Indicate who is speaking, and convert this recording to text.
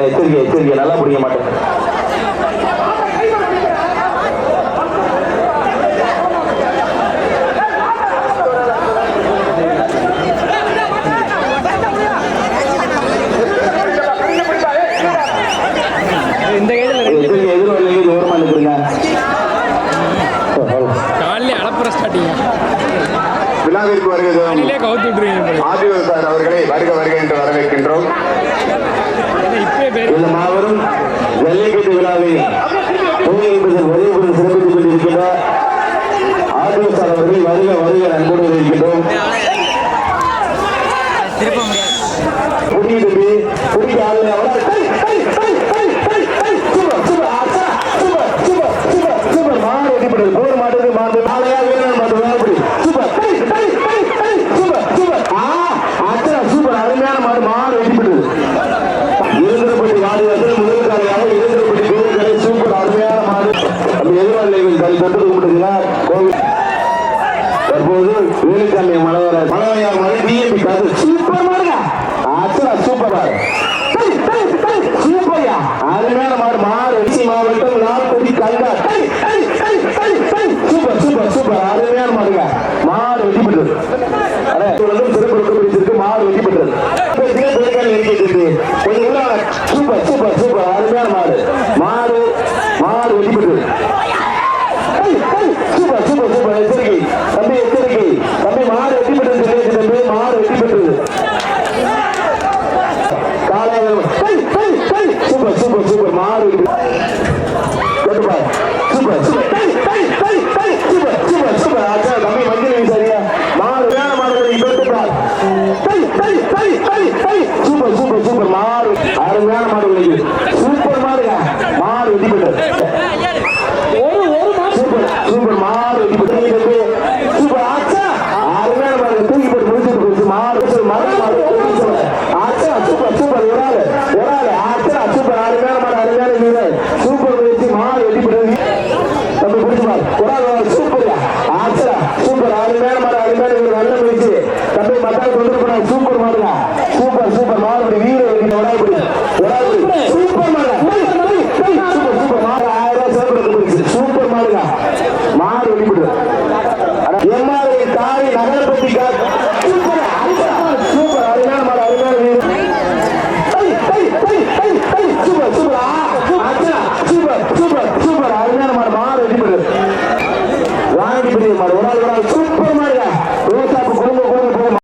Speaker 1: எச்சரிக்கை நல்லா பிடிக்க மாட்டேன்.
Speaker 2: விழாவிற்கு வருகிறோம் ஆதிவர் சார் அவர்களை வருக வருக என்று வரவேற்கின்றோம்.
Speaker 1: இந்த மாபெரும் ஜல்லிக்கட்டு விழாவை உதயபுரம் சிறப்பித்துக் கொண்டிருக்கின்ற ஆதிவர் சார் அவர்கள் வருக வருக அன்போடு இருக்கின்றோம். போர் மாட்டு மாட்டு நாளையா வீரன் மாட்டு சூப்பர் அருமையான மாடு மாடு வெட்டிப்பட்டது. இருந்திரப்பட்டி வாடிவாசல் முதல் காலையாக இருந்திரப்பட்டி பேருக்கடை சூப்பர் அருமையான மாடு. அப்படி எதிர்வாளிகள் தனி தொட்டு கும்பிட்டுங்களா கோவில். தற்போது வேலுக்காண்டி மலவர மலவையார் மலை டிஎம்பி கருத்து